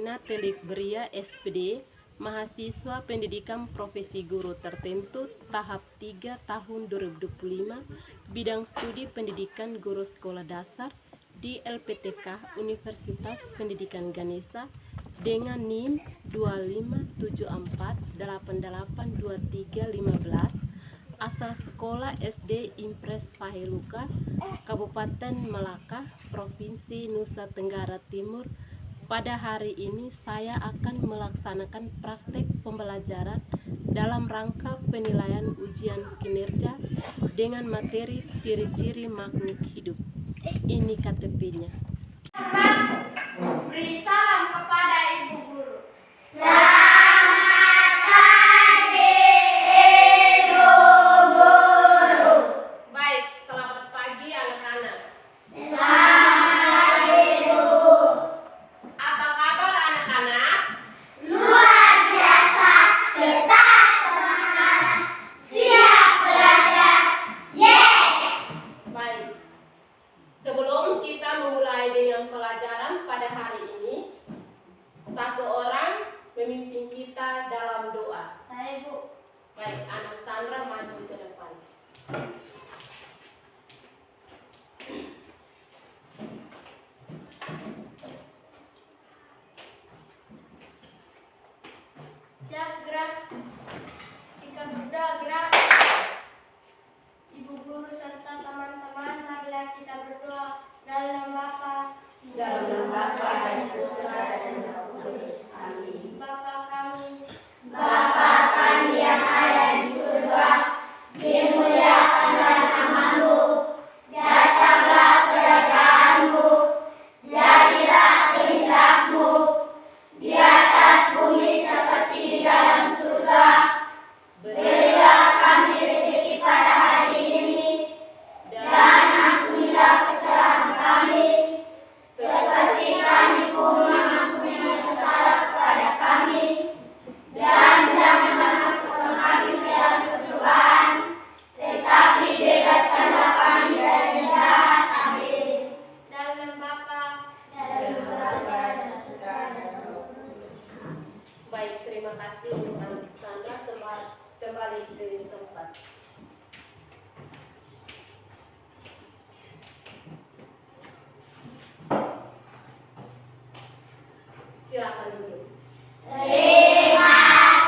Karina Telik Bria SPD, mahasiswa pendidikan profesi guru tertentu tahap 3 tahun 2025, bidang studi pendidikan guru sekolah dasar di LPTK Universitas Pendidikan Ganesha dengan NIM 2574882315, asal sekolah SD Impres Paheluka, Kabupaten Malaka, Provinsi Nusa Tenggara Timur. Pada hari ini saya akan melaksanakan praktek pembelajaran dalam rangka penilaian ujian kinerja dengan materi ciri-ciri makhluk hidup. Ini KTP-nya. Beri salam kepada Ibu Guru. Baik, selamat pagi anak-anak. Apa kabar anak-anak? Luar biasa, tetap semangat, siap belajar, yes! Baik, sebelum kita memulai dengan pelajaran pada hari ini, satu orang memimpin kita dalam doa. Saya Bu. Baik, anak Sandra maju ke depan. Siap gerak. Sikap berdoa gerak. Ibu Guru serta teman-teman, marilah kita berdoa. Dalam nama Bapa, Dalam nama Bapa dan Putra dan Roh Kudus. Amin. Bapa kami yang ada di surga, dimuliakanlah namamu, datanglah kerajaanmu, jadilah kehendakmu, di atas bumi seperti di dalam surga. Berilah kami rezeki pada hari ini, dan ampunilah kesalahan kami, seperti kami pun mengampuni yang bersalah kepada kami. Dan janganlah masukkan kami ke dalam percobaan, tetapi bebaskanlah kami dari yang jahat. Amin. dalam nama Bapa, Dalam nama Bapa dan Putra dan Roh Kudus. Baik, terima kasih untuk anak Sandra. Kembali ke tempat. Silakan duduk. Terima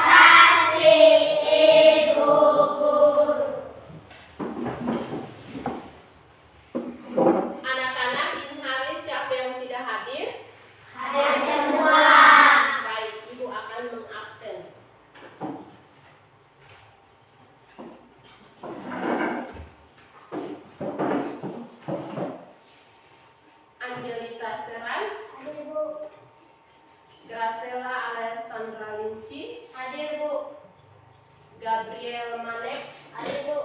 kasih Ibu Guru. Anak-anak, ini hari siapa yang tidak hadir? Hadir semua. Baik, Ibu akan mengabsen. Angelita Seran, hadir Bu. Gracela Alessandra Linci, Hadir Bu. Gabriel Manek, Hadir Bu.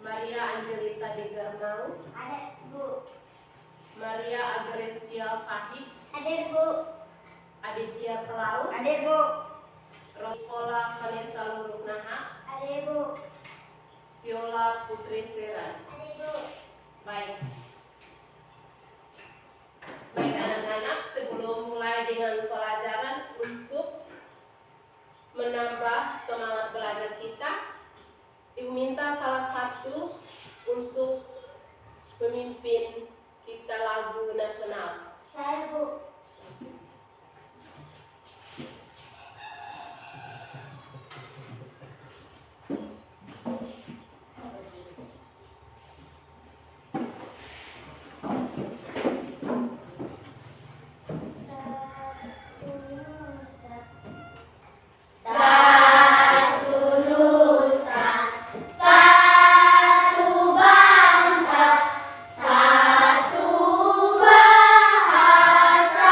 Maria Angelita Degarmau, Hadir Bu. Maria Agresia Fahid, Hadir Bu. Aditya Pelau, Hadir Bu. Nicola Vanessa Luruknaha, Hadir Bu. Viola Putri Seran. Hadir Bu. Baik. Baik anak-anak, sebelum mulai dengan pelajaran, untuk menambah semangat belajar kita, Ibu minta salah satu untuk memimpin kita lagu nasional. Saya Bu. Satu nusa, satu bangsa, satu bahasa.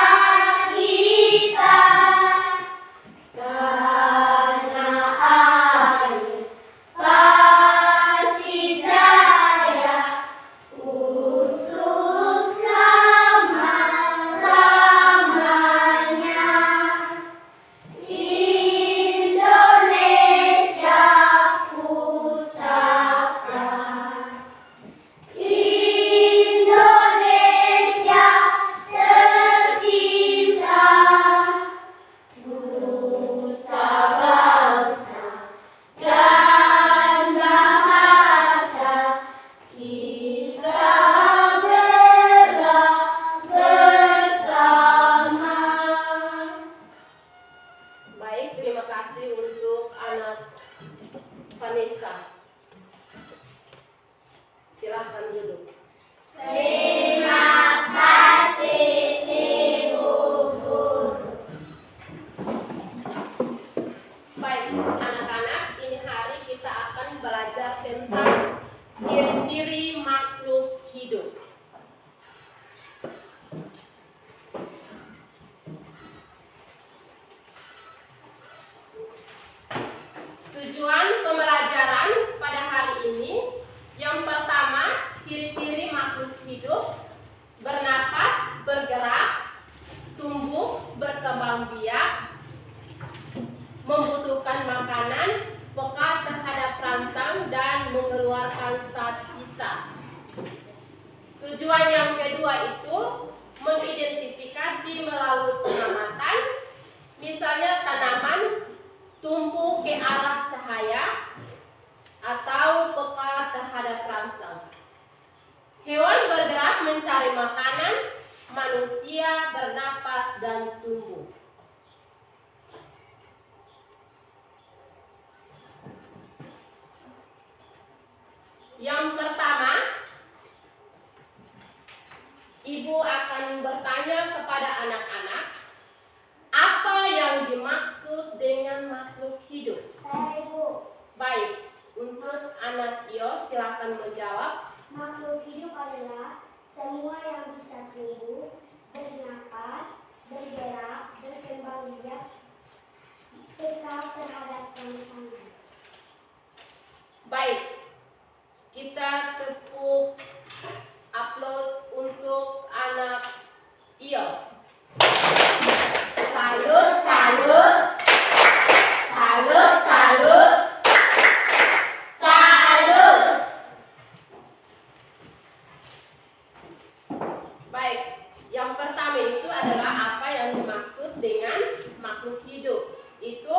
berkembang biak, membutuhkan makanan, peka terhadap rangsang, dan mengeluarkan zat sisa. Tujuan yang kedua itu mengidentifikasi melalui pengamatan, misalnya tanaman tumbuh ke arah cahaya atau peka terhadap rangsang. Hewan bergerak mencari makanan, manusia bernapas dan tumbuh. Yang pertama, Ibu akan bertanya kepada anak-anak, apa yang dimaksud dengan makhluk hidup? Saya Ibu. Baik, untuk anak Iyo silakan menjawab. Makhluk hidup adalah semua yang bisa tumbuh, bernapas, bergerak, berkembang biak, peka terhadap rangsangan. Baik, kita tepuk upload untuk anak Iyo. Salut, salut. Salut, salut. Salut. Baik, yang pertama itu adalah apa yang dimaksud dengan makhluk hidup. Itu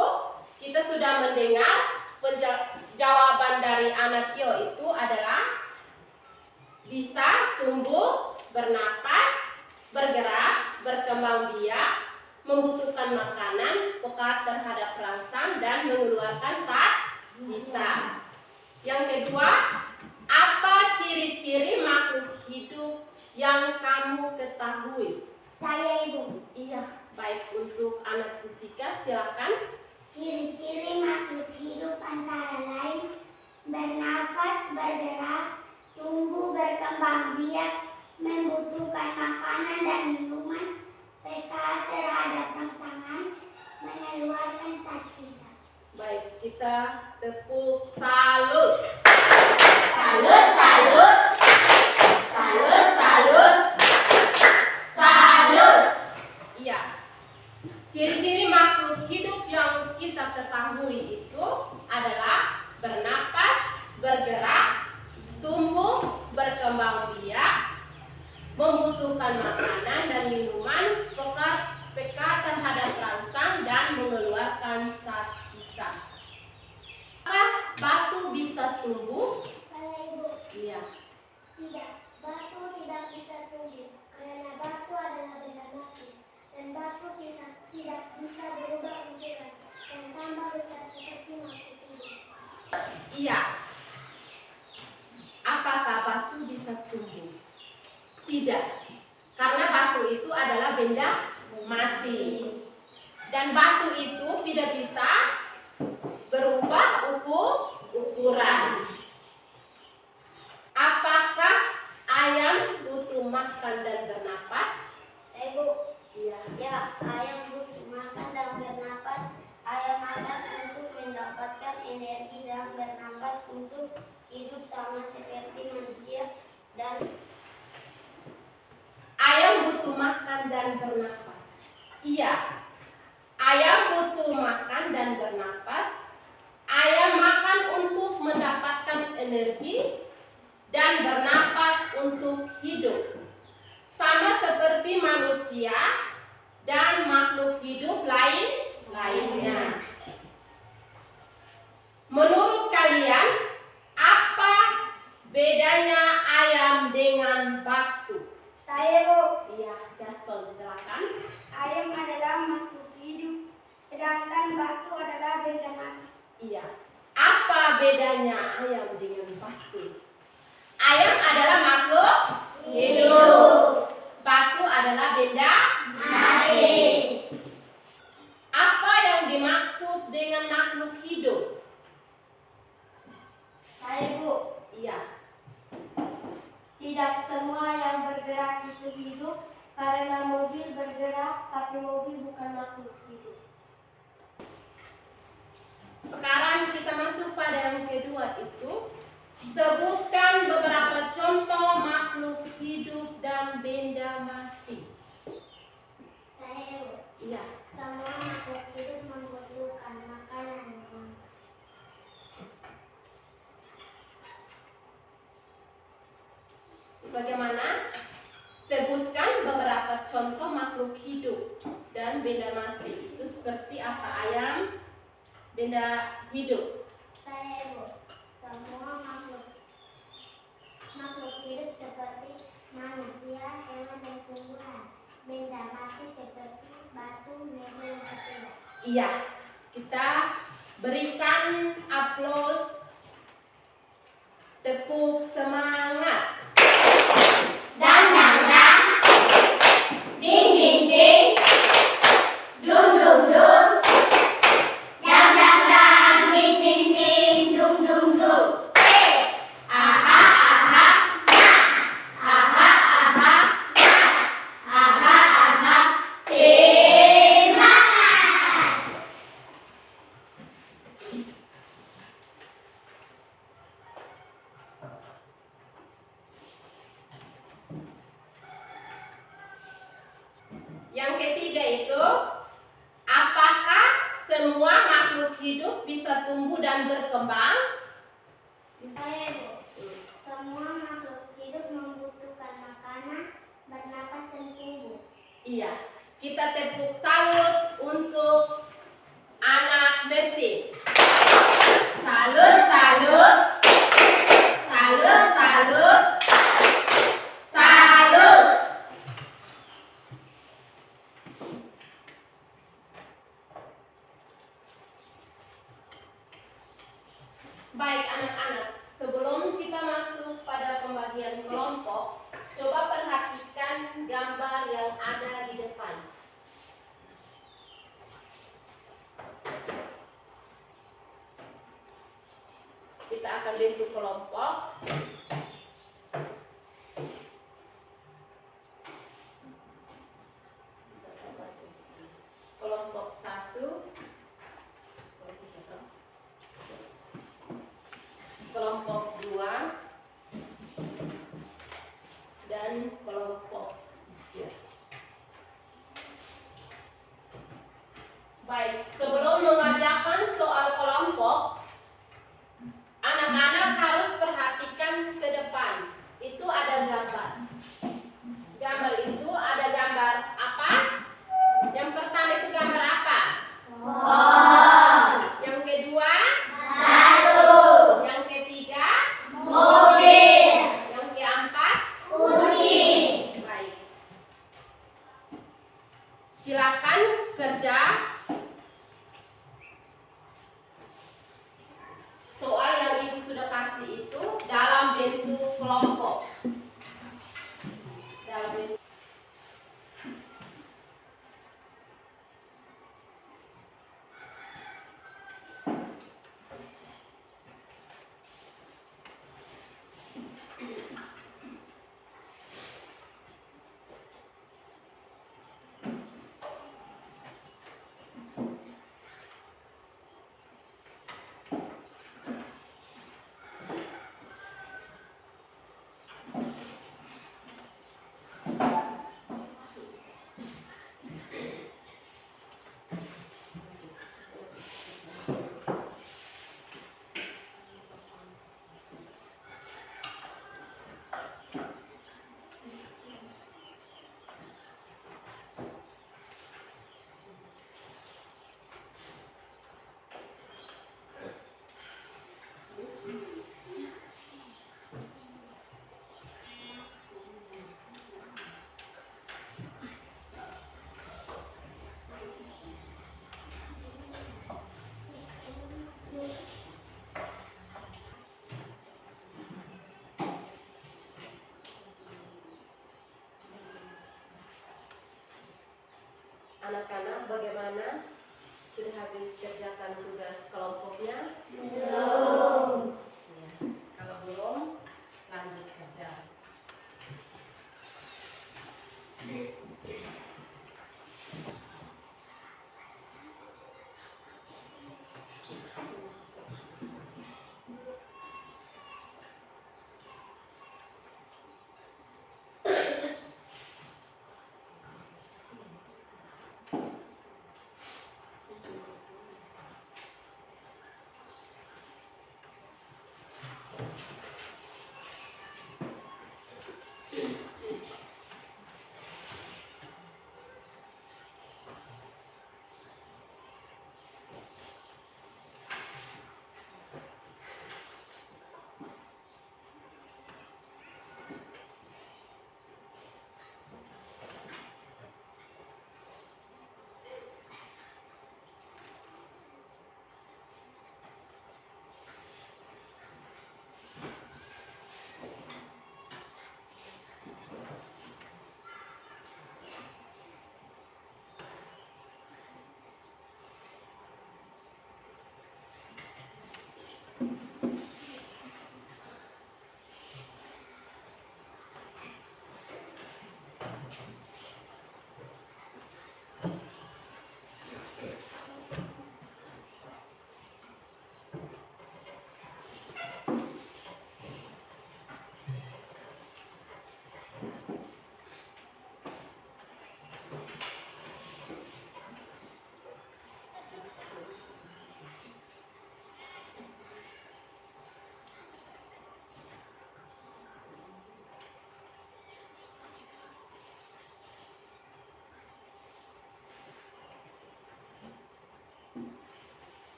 kita sudah mendengar jawaban dari anak Iyo itu adalah bisa tumbuh, bernapas, bergerak, berkembang biak, membutuhkan makanan, peka terhadap rangsang, dan mengeluarkan zat sisa. Yang kedua, apa ciri-ciri makhluk hidup yang kamu ketahui? Saya Ibu. Iya, baik, untuk anak Jessica silakan. Ciri-ciri makhluk hidup antara lain bernafas, bergerak, tumbuh, berkembang biak, membutuhkan makanan dan minuman, peka terhadap rangsangan, mengeluarkan zat sisa. Baik, kita tepuk salut. Salut, salut. Salut, salut. Salut. Iya. Ciri-ciri makhluk hidup yang kita ketahui itu adalah bernapas, bergerak, tumbuh, berkembang biak, membutuhkan makanan dan minuman, peka terhadap rangsang, dan mengeluarkan zat sisa. Apakah batu bisa tumbuh? Saya Ibu. Iya. Tidak, batu tidak bisa tumbuh karena batu adalah benda mati dan batu tidak bisa berubah ukuran dan tambah besar seperti makhluk hidup. Iya. Apakah batu bisa tumbuh? Tidak. Karena batu itu adalah benda mati. Dan batu itu tidak bisa berubah ukuran. Apakah ayam butuh makan dan bernapas? Saya Ibu. Iya. Ya, ayam butuh makan dan bernapas. Ayam makan untuk mendapatkan energi dan bernapas untuk hidup sama seperti manusia dan Ayam butuh makan dan bernapas. Iya. Ayam butuh makan dan bernapas. Ayam makan untuk mendapatkan energi dan bernapas untuk hidup. Sama seperti manusia dan makhluk hidup lainnya. Menurut kalian, apa bedanya ayam dengan batu? saya Bu. Iya, Justin, silakan. Ayam adalah makhluk hidup, sedangkan batu adalah benda mati. Iya. Apa bedanya ayam dengan batu? Ayam adalah makhluk hidup. Batu adalah benda mati. Apa yang dimaksud dengan makhluk hidup? Saya Bu. Iya. Tidak semua yang bergerak itu hidup, karena mobil bergerak, tapi mobil bukan makhluk hidup. Sekarang kita masuk pada yang kedua itu. Sebutkan beberapa contoh makhluk hidup dan benda mati. Saya Bu. Iya. Semua makhluk hidup membutuhkan makanan. Bagaimana? Sebutkan beberapa contoh makhluk hidup dan benda mati. Itu seperti apa? Ayam, benda hidup. Saya Ibu. Semua makhluk hidup seperti manusia, hewan, dan tumbuhan. Benda mati seperti batu, meja, dan sepeda. Iya, kita berikan aplaus, tepuk semangat. Dang dang dang, ding ding ding, dung dung dung, dang dang dang, ding ding ding, dung dung dung. Say, aha aha na, aha aha na, aha aha semangat. Yang ketiga itu, apakah semua makhluk hidup bisa tumbuh dan berkembang? Saya Ibu. Semua makhluk hidup membutuhkan makanan, bernapas, dan tumbuh. Iya, kita tepuk salut untuk anak mesin. Salut, salut, salut, salut, salut. Baik anak-anak, sebelum kita masuk pada pembagian kelompok, coba perhatikan gambar yang ada di depan. Kita akan bentuk kelompok. Kelompok 1, kelompok 2, dan kelompok 3. Baik, sebelum mengerjakan soal kelompok, anak-anak harus perhatikan ke depan. Itu ada gambar. Gambar itu ada gambar apa? Yang pertama itu gambar apa? Pohon, Yang kedua? batu, Yang ketiga? mobil, Yang keempat? kucing. Baik. Silakan kerja. Soal yang Ibu sudah kasih itu dalam bentuk kelompok. Dalam bentuk anak-anak bagaimana? Sudah habis kerjakan tugas kelompoknya? Belum. Ya. Kalau belum, lanjut kerja.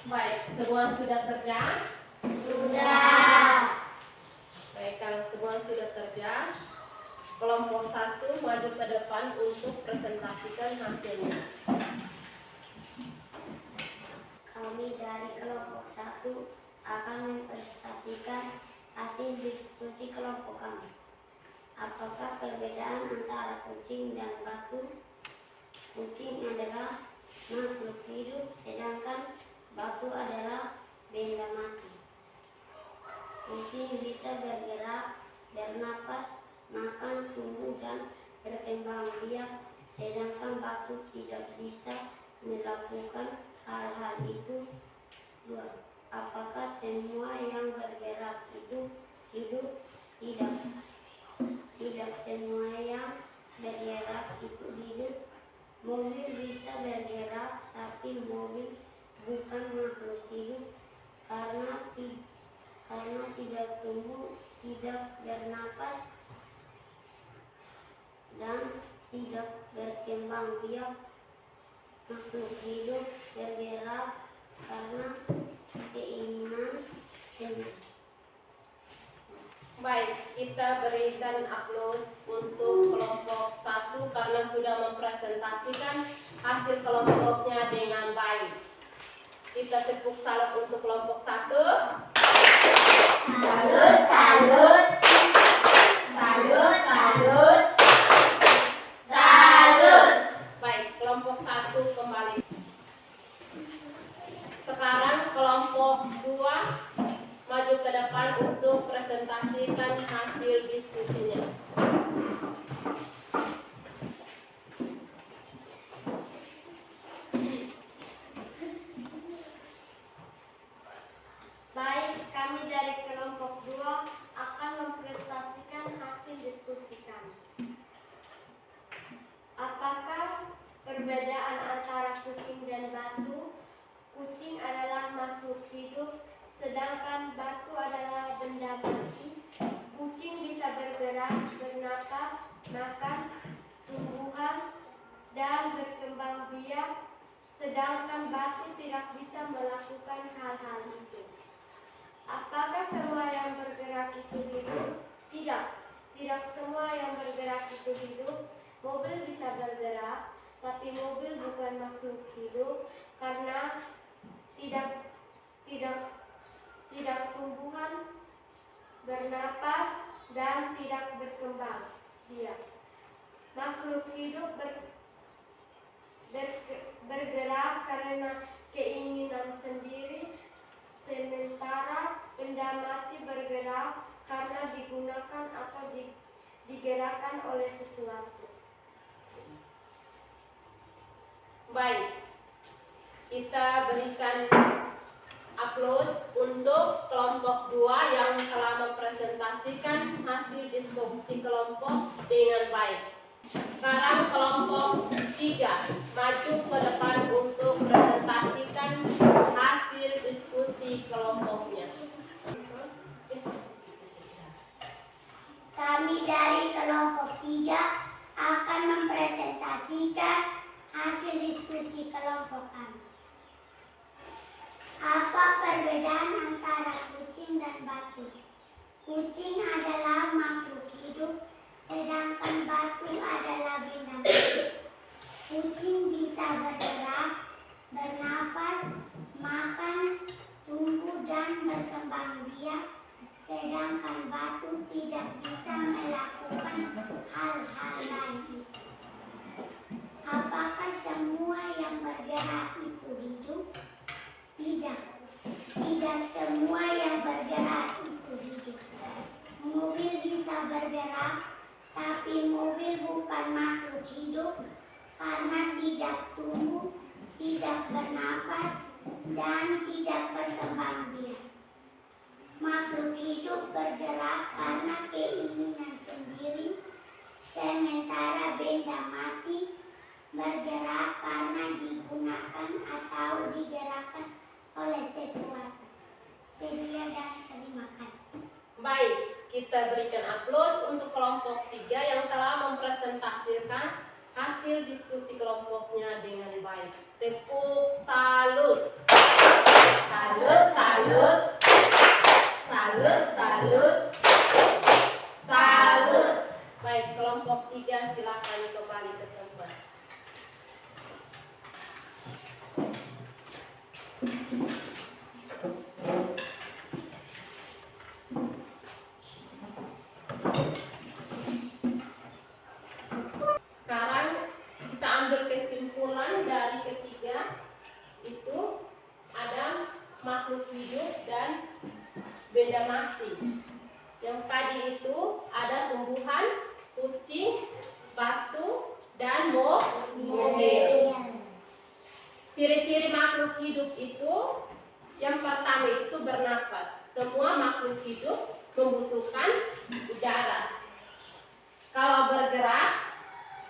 Baik, semua sudah kerja? Sudah. Baik, kalau semua sudah kerja, kelompok 1 maju ke depan untuk presentasikan hasilnya. Kami dari kelompok 1 akan mempresentasikan hasil diskusi kelompok kami. Apakah perbedaan antara kucing dan batu? Kucing adalah makhluk hidup, sedangkan batu adalah benda mati. Kucing bisa bergerak, bernapas, makan, tumbuh, dan berkembang biak, sedangkan batu tidak bisa melakukan hal-hal itu. 2. Apakah semua yang bergerak itu hidup? Tidak. Tidak semua yang bergerak itu hidup. Mobil bisa bergerak, tapi mobil bukan makhluk hidup karena tidak tumbuh, tidak bernapas, dan tidak berkembang biak. Makhluk hidup bergerak karena keinginan sendiri. Baik, kita berikan aplaus untuk kelompok 1 karena sudah mempresentasikan hasil kelompoknya dengan baik. Kita tepuk salut untuk kelompok 1. Salut, salut. Salut, salut. Salut. Baik, kelompok 1 kembali. Sekarang kelompok 2 maju ke depan untuk presentasikan hasil diskusinya. Baik, kami dari kelompok 2 akan mempresentasikan hasil diskusi kami. Apakah perbedaan antara kucing dan batu? Kucing adalah makhluk hidup, sedangkan batu adalah benda mati. Kucing bisa bergerak, bernapas, makan tumbuhan, dan berkembang biak, sedangkan batu tidak bisa melakukan hal-hal itu. Apakah semua yang bergerak itu hidup? Tidak. Tidak semua yang bergerak itu hidup. Mobil bisa bergerak, tapi mobil bukan makhluk hidup karena tidak tumbuhan, bernapas, dan tidak berkembang biak. Makhluk hidup bergerak karena keinginan sendiri, sementara benda mati bergerak karena digunakan atau digerakkan oleh sesuatu. Baik, kita berikan aplaus untuk kelompok 2 yang telah mempresentasikan hasil diskusi kelompok dengan baik. Sekarang kelompok 3 maju ke depan untuk presentasikan hasil diskusi kelompoknya. Kami dari kelompok 3 akan mempresentasikan hasil diskusi kelompok kami. Apa perbedaan antara kucing dan batu? Kucing adalah makhluk hidup, sedangkan batu adalah benda mati. Kucing bisa bergerak, bernafas, makan, tumbuh, dan berkembang biak, sedangkan batu tidak bisa melakukan hal-hal lain itu. Apakah semua yang bergerak itu hidup? Tidak. Tidak semua yang bergerak itu hidup. Mobil bisa bergerak, tapi mobil bukan makhluk hidup karena tidak tumbuh, tidak bernafas, dan tidak berkembang biak. Makhluk hidup bergerak karena keinginan sendiri, sementara benda mati bergerak karena digunakan atau digerakkan oleh sesuatu. Sedia dan terima kasih. Baik, kita berikan aplaus untuk kelompok 3 yang telah mempresentasikan hasil diskusi kelompoknya dengan baik. Tepuk salut. Salut, salut. Salut, salut. Salut. Baik, kelompok 3 silakan kembali ke tempat. Sekarang kita ambil kesimpulan dari ketiga itu ada makhluk hidup dan benda mati. Yang tadi itu ada tumbuhan, kucing, batu, dan mobil. Ciri-ciri makhluk hidup itu yang pertama itu bernapas. Semua makhluk hidup membutuhkan udara. Kalau bergerak,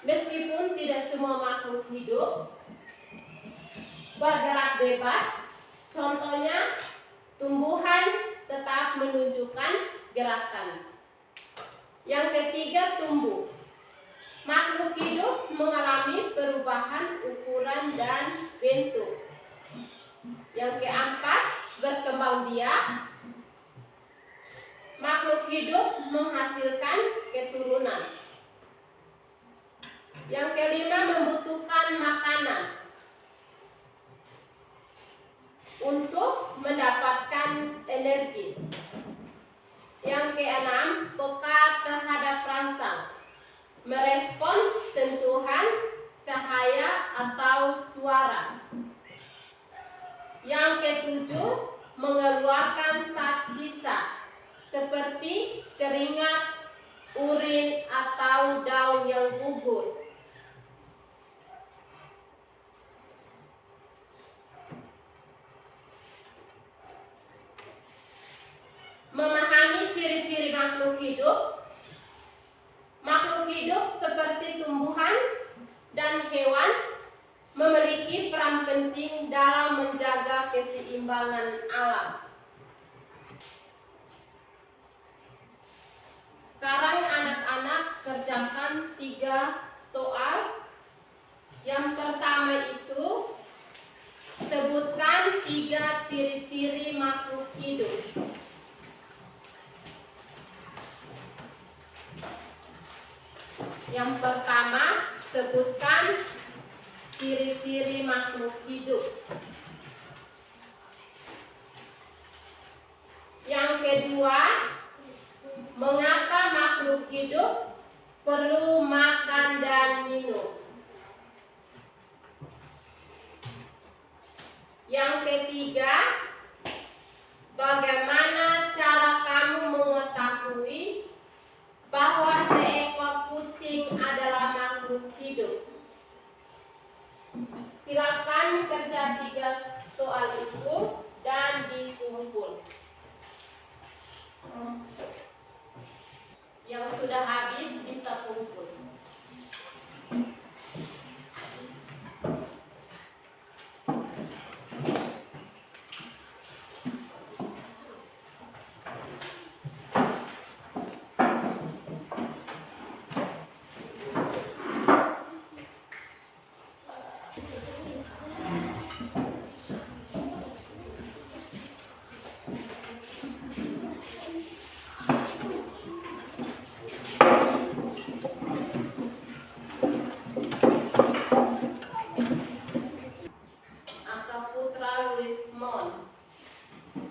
meskipun tidak semua makhluk hidup bergerak bebas, contohnya tumbuhan tetap menunjukkan gerakan. Yang ketiga, tumbuh. Makhluk hidup mengalami perubahan ukuran dan bentuk. Yang keempat, berkembang biak. Makhluk hidup menghasilkan keturunan. Yang kelima, membutuhkan makanan untuk mendapatkan energi. Yang keenam, peka terhadap rangsang, merespon sentuhan, cahaya, atau suara. Yang ketujuh, mengeluarkan zat sisa seperti keringat, urin, atau daun yang gugur. Memahami ciri-ciri makhluk hidup. Makhluk hidup seperti tumbuhan dan hewan memiliki peran penting dalam menjaga keseimbangan alam. Sekarang anak-anak kerjakan 3 soal. Yang pertama itu, sebutkan 3 ciri-ciri makhluk hidup. Yang pertama, sebutkan ciri-ciri makhluk hidup. Yang kedua, mengapa makhluk hidup perlu makan dan minum. Yang ketiga, bagaimana cara kamu mengetahui bahwa seekor kucing adalah makhluk hidup? Silakan kerja 3 soal itu dan dikumpul. Yang sudah habis bisa kumpul.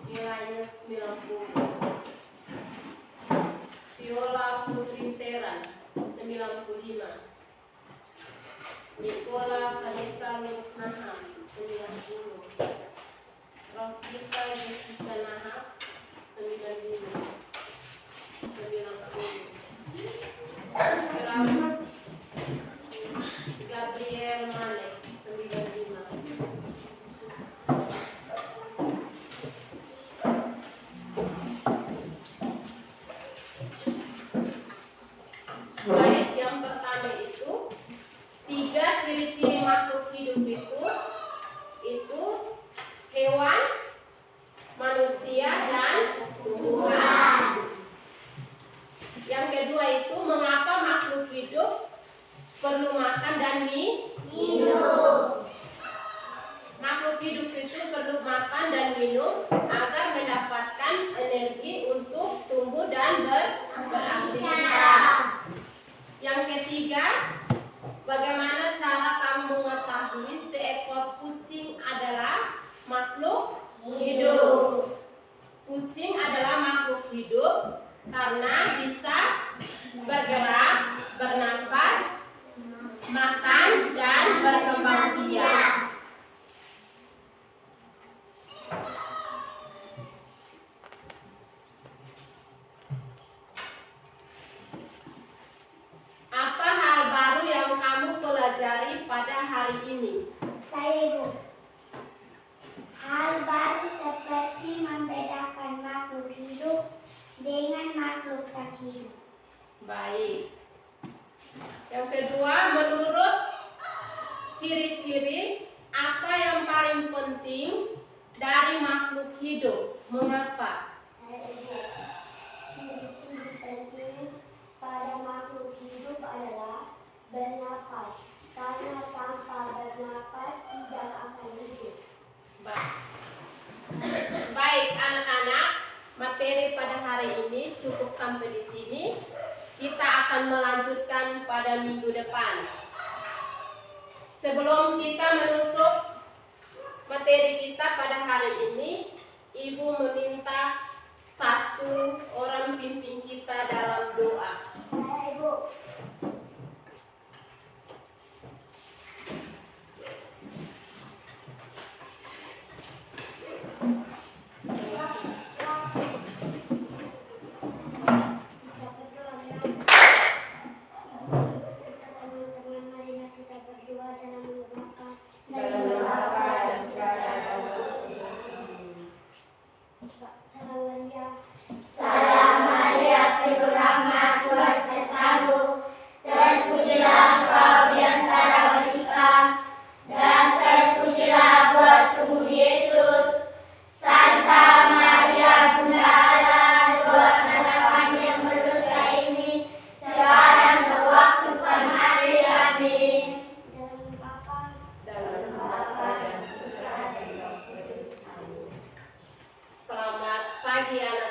Nilainya 90. Viola Putri Seran 95. Nicola Vanessa Naham 90. Rosita Jessica Naham 95. 90. Gabriel Malek 95. Baik, yang pertama itu 3 ciri-ciri makhluk hidup itu hewan, manusia, karena bisa bergerak, bernapas, makan, dan berkembang biak. Apa hal baru yang kamu pelajari pada hari ini? Saya Ibu. Hal baru seperti membedakan makhluk hidup dengan makhluk tak hidup. Baik. Yang kedua, menurut ciri-ciri apa yang paling penting dari makhluk hidup? Mengapa? Saya Ibu. Ciri-ciri penting pada makhluk hidup adalah bernapas. Karena tanpa bernapas tidak akan hidup. Baik, anak-anak, materi pada hari ini cukup sampai di sini. Kita akan melanjutkan pada minggu depan. Sebelum kita menutup materi kita pada hari ini, Ibu meminta satu orang pimpin kita dalam doa. Saya Ibu. Salam Maria, penuh rahmat, Tuhan sertamu. Terpujilah engkau di antara wanita, dan terpujilah buah tubuh Yesus. Santa Maria, Bunda Allah, doakanlah kami yang berdosa ini, sekarang dan waktu kematian. Amin. Dalam Bapa dan Putra dan Roh Kudus. Amin. Selamat pagi anak.